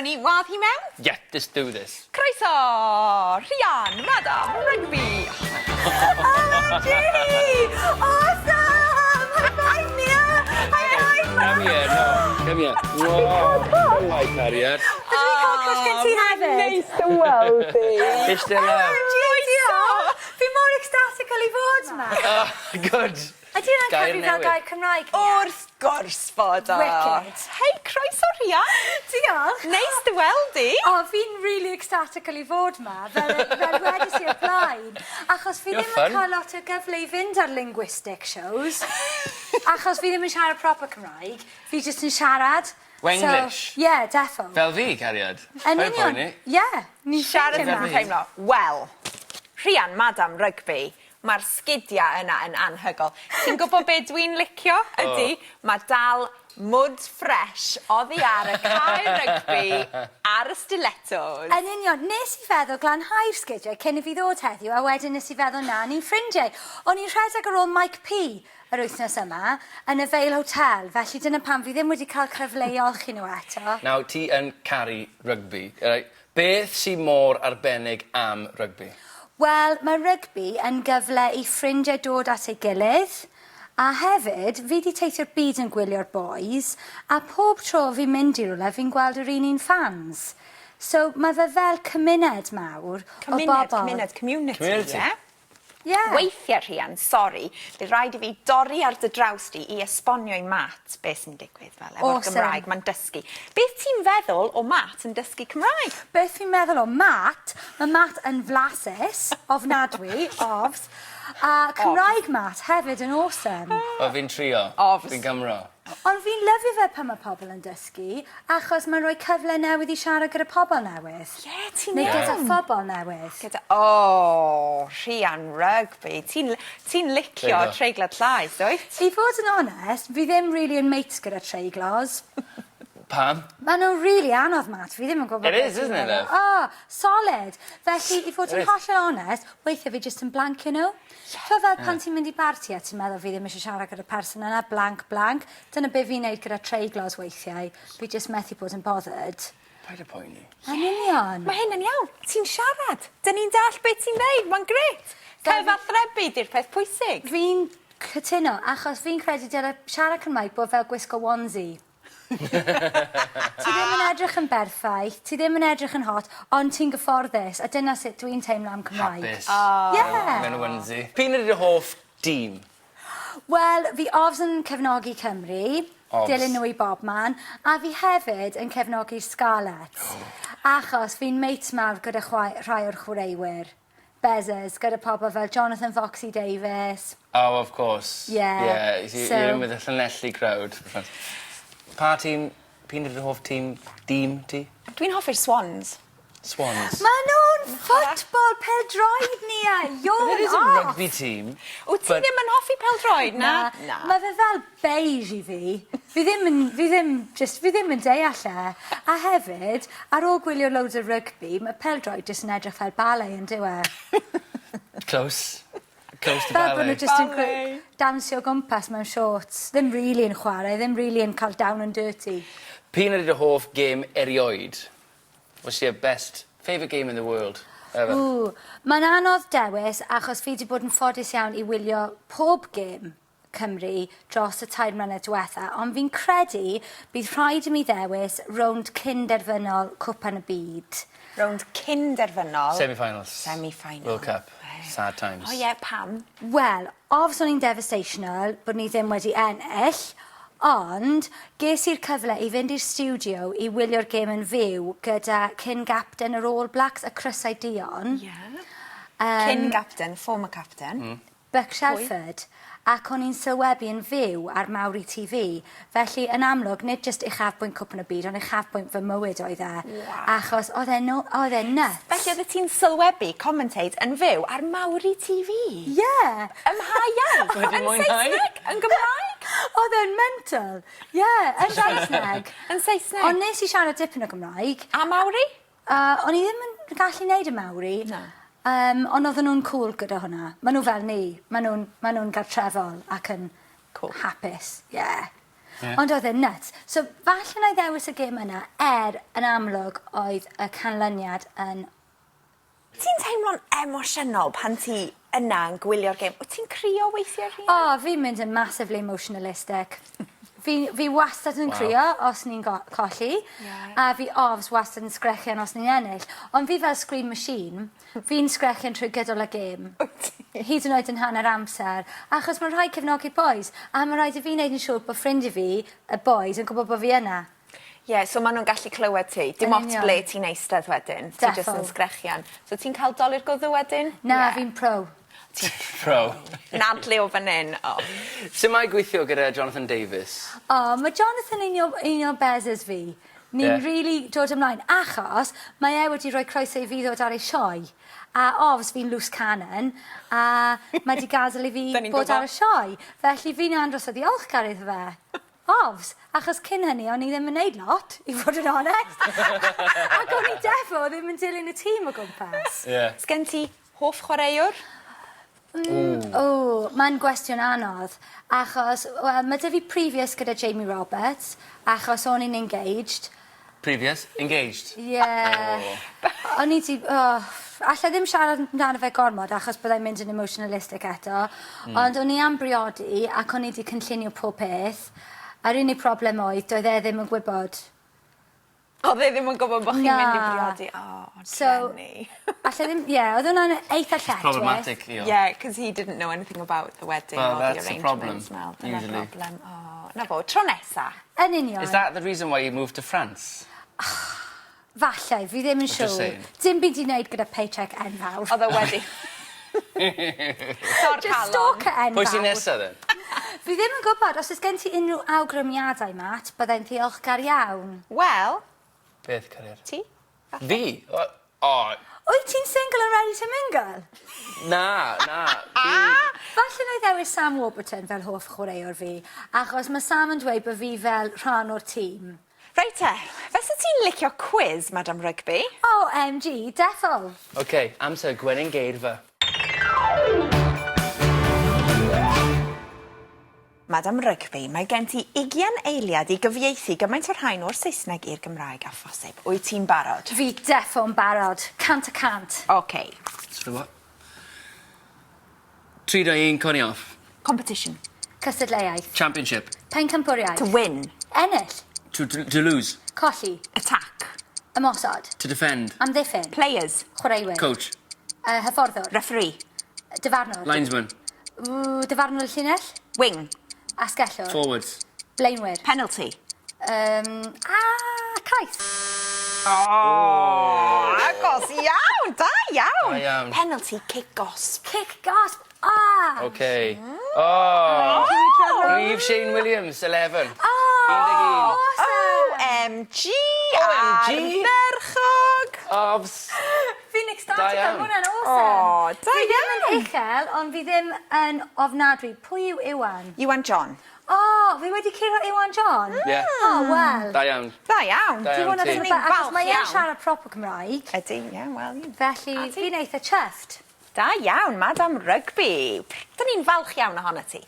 Dyna ni, wadd hi mewn? Yeah, let's do this. Croeso! Rhian, Madam, Rygbi! Oh, gee! Awesome! High five, Mia! Come here, no. Come here. Whoa. Hi, Harriet. Ydw i'n cael cwrs gen ti hefyd? Neis dy weld ti. Ishte love. Diolch! Fi mor ecstatic i fod yma. Oh, good. Ydy hwnna'n Gair cyfri fel newydd. gair Cymraeg? Wrth gwrs fod o. Wicked. Hei, croeso Rhian. Diolch. Neis dy weld ti. O, fi'n really ecstatic i fod yma, fel wedys i o blaen. Achos fi You're ddim fun. yn cael lot o gyfle i fynd ar linguistic shows. Achos fi ddim yn siarad proper Cymraeg. Fi jyst yn siarad. Wenglish? Yeah, defo. Fel fi, Harriet. Yn union. Yeah. Ni'n Siarad yn ffrindiau 'ma. teimlo. Wel, Rhian, Madam, Rygbi, mae'r sgidiau yna yn anhygol. Ti'n gwybod be dwi'n licio? Ydy, mae dal mwd ffres oddi ar y cae rygbi ar y stilettos. Yn union, nes i feddwl glanhau'r sgidiau cyn i fi ddod heddiw, a wedyn nes i feddwl na ni'n ffrindiau. O'n i'n rhedeg ar ôl Mike P yr wythnos yma yn y Vale Hotel, felly dyna pam fi ddim wedi cael cyfle i olchi nhw eto. Nawr, ti yn caru rygbi. Right? Beth sy'n mor arbennig am rygbi? Wel, mae rygbi yn gyfle i ffrindiau dod at ei gilydd, a hefyd, fi wedi teithio'r byd yn gwylio'r boys, a pob tro fi'n mynd i rwle, fi'n gweld yr un fans. So, mae fe fel cymuned mawr o bobl. Community, Community. ie? Yeah. Weithiau, Rhian, sori, bydd rhaid i fi dorri ar dy draws di i esbonio i Matt beth sy'n digwydd fel efo'r Awesome. Gymraeg, mae'n dysgu. Beth ti'n feddwl o Matt yn dysgu Cymraeg? Beth fi'n meddwl o Matt, mae Matt yn flasus, ofnadwy, ofs, a Cymraeg Matt hefyd yn awesome. O, fi'n trio. Ofs. Fi'n Gymro. Ond fi'n lyfio fe pan mae pobl yn dysgu, achos mae'n rhoi cyfle newydd i siarad gyda pobl newydd. Ie, ti'n Neu iawn. gyda phobl newydd. Gyda, o, Rhian, Rygbi, ti'n licio Treiglo. treiglad llais, wyt? I fod yn onest, fi ddim really yn mates gyda treiglos. Pam? Maen nhw'n really anodd, Matt. Fi ddim yn gwybod... It is, isn't it, love? Oh, solid. Felly, i fod It yn is. hollol onest, weithiau fi jyst yn blancio nhw. So fel pan ti'n mynd i barti a ti'n meddwl fi ddim eisiau siarad gyda person yna, blank. Dyna be fi'n neud gyda treiglos weithiau. Fi jyst methu bod yn bothered. Paid y poeni. Yn union. Mae hyn yn iawn. Ti'n siarad. Dyn ni'n dall beth ti'n neud. Mae'n gret. Cyfathrebu di'r peth pwysig. Fi'n cytuno, achos fi'n credu dyle siarad Cymraeg bod fel gwisgo onesie. Ti ddim yn edrych yn berffaith, ti ddim yn edrych yn hot, ond ti'n gyfforddus, a dyna sut dwi'n teimlo am Cymraeg. Hapus. Yeah. Mewn y onesie. Pyn ydy'r hoff dîm? Wel, fi ofs yn cefnogi Cymru, Ofs. dilyn nhw i bobman, a fi hefyd yn cefnogi Scarlett. Achos fi'n mates mawr gyda rhai o'r chwaraewyr. Bezzers, gyda pobl fel Jonathan Foxy Davis. Oh, of course. Yeah, Yeah, so- you're in with a Llanelli crowd. Pa tîm, pyn ydy'r hoff tîm, dîm ti? Dwi'n hoffi'r Swans. Swans. Maen nhw'n ffwtbol pel-droed ni a yawn It is a off. rugby team. Wyt ti ddim yn hoffi pêl-droed, na? Mae fe fel beige i fi. Fi ddim yn deall e. A hefyd, ar ôl gwylio loads o rygbi, mae pel-droed jyst yn edrych fel ballet yn dywe. Close. Close to Fel bod nhw ballet. jyst yn Ballet. dansio o gwmpas mewn shorts. Ddim really yn chwarae, ddim really yn cael down and dirty. Pyn ydy'r hoff game erioed? What's your best, favourite game in the world? Ever? Mae'n anodd dewis achos fi wedi bod yn ffodus iawn i wylio pob gêm Cymru dros y 3 mlynedd diwetha, ond fi'n credu bydd rhaid i mi ddewis rownd cynderfynol Cwpan y Byd. Rownd cynderfynol. Semi-finals. Semi-final. World Cup. Sad times. O ie, pam? Wel, ofs o'n i'n devastational bod ni ddim wedi ennill, ond ges i'r cyfle i fynd i'r studio i wylio'r gêm yn fyw gyda cyn-gapten yr All Blacks, y Crysau Dion. Ie. Cyn-gapten, former captain. Buck Shelford. Ac o'n i'n sylwebu yn fyw ar Mawri TV. Felly, yn amlwg, nid jyst uchafbwynt Cwpan y Byd, ond uchafbwynt fy mywyd oedd e. Achos oedd e nuts. Felly oedd ti'n sylwebu, commentate, yn fyw ar Mawri TV? Yeah. Ym mha iaith? Wedi Yn mwynhau? Saesneg? Yn Gymraeg? Oedd e'n mental. Yeah, yn Saesneg. Yn Saesneg? Ond nes i siarad dipyn o Gymraeg. A Mawri? O'n i ddim yn gallu neud y Mawri. Na. Ond oedden nhw'n cool gyda hwnna. Maen nhw fel ni. Maen nhw'n gartrefol ac yn Cool. hapus. Yeah. Ond oedd e'n nuts. So, falle na i ddewis y gêm yna, yn amlwg oedd y canlyniad yn... Ti'n teimlo'n emosiynol pan ti yna yn gwylio'r gêm? Wyt ti'n crio weithiau rhi? O, fi'n mynd yn massively emotionalistic. Fi wastad yn crio os ni'n colli, a fi ofs wastad yn sgrechian os ni'n ennill. Ond fi fel screen machine, fi'n sgrechian trwy gydol y gêm. Hyd yn oed yn hanner amser, achos mae rhai cefnogi'r boys, a mae rhaid i fi wneud yn siŵr bod ffrindiau fi, y boys, yn gwybod bod fi yna. Ie, so maen nhw'n gallu clywed ti. Dim ots ble ti'n eistedd wedyn. Ti jyst yn sgrechian. So ti'n cael dolur gwddw wedyn? Na, fi'n pro. Pro. Nadlu o fan hyn. Sut mae gweithio gyda Jonathan Davies? O, mae Jonathan un o beses fi. Ni'n really dod ymlaen, achos mae e wedi rhoi croeso i fi ddod ar ei sioe. A ofs fi'n loose cannon, a mae di gadael i fi bod ar y sioe. Felly fi'n andros o ddiolchgar iddo fe. Ofs, achos cyn hynny, o'n i ddim yn neud lot, i fod yn onest. Ac o'n i defo ddim yn dilyn y tîm o gwmpas. Sgen ti hoff chwaraewr? Mae'n gwestiwn anodd, achos mae dy fi previous gyda Jamie Roberts, achos o'n i'n engaged. Previous? Engaged? Ie. O'n i ti... Alla ddim siarad amdano fe gormod, achos byddai'n mynd yn emotionalistic eto, ond o'n i am briodi, ac o'n i wedi cynllunio pob peth. A'r unig problem oedd, doedd e ddim yn gwybod. Oedd e ddim yn gwybod bod chi'n mynd i briodi? Jenny. Alla ddim, oedd hwnna'n eitha lletchwith. Problematic, Yeah, because he didn't know anything about the wedding well, or the that's arrangements. The problem, Dyna'r usually. problem. Na fo, tro nesa. Yn union. Is that the reason why you moved to France? Falle, fi ddim yn Just siŵr. saying. Dim byd i wneud gyda paycheck enfawr. Oedd e wedi. Just stalker enfawr. Pwy sy'n nesa, then? Fi ddim yn gwybod, os oes gen ti unrhyw awgrymiadau, Matt, byddai'n ddiolchgar iawn. Wel, Beth, Carir? ti? Fi? Wyt ti'n single and ready to mingle? Na. Falle na i ddewis Sam Warburton fel hoff chwaraewr fi, achos mae Sam yn dweud bod fi fel rhan o'r tîm. Reit te, fes ti'n licio quiz, Madam Rygbi? OMG, defo. OK, amser Gwenyn Geirfa. Madam Rygbi, mae gen ti 20 eiliad i gyfieithu gymaint o'r rhain o'r Saesneg i'r Gymraeg a phosib. Wyt ti'n barod? Fi defo yn barod, cant a cant. OK. So what? 3, 2, 1, coni off. Competition. Cystadleuaeth. Championship. Pencampwriaeth. To win. Ennill. To lose. Colli. Attack. Ymosod. To defend. Amddiffyn. Players. Chwaraewyr. Coach. Hyfforddwr. Referee. Dyfarnwr. Linesman. Dyfarnwr llinell. Wing. Asgellwr. Forwards. Blaenwyr. Penalty. Caeth. Agos iawn, da iawn. Da iawn. Penalty kick-gosp. Kick gasp. OK. Reeve Shane Williams, 11. 11. OMG. Ardderchog. Obs. Phoenix Da Starter, iawn. hwnna'n awesome. Da Fi ddim iawn. yn uchel, ond fi ddim yn ofnadwy. Pwy yw Iwan? Iwan John. Fi wedi curo Iwan John? Yeah. Wel. Da iawn. Da iawn. Da Di iawn hwnna ti. ddim yn Ni'n achos falch mae e'n iawn. siarad proper Cymraeg. Ydy, ie, wel, ie. Felly, fi'n eitha chuffed. Da iawn, Madam Rygbi. Da ni'n falch iawn ohono ti.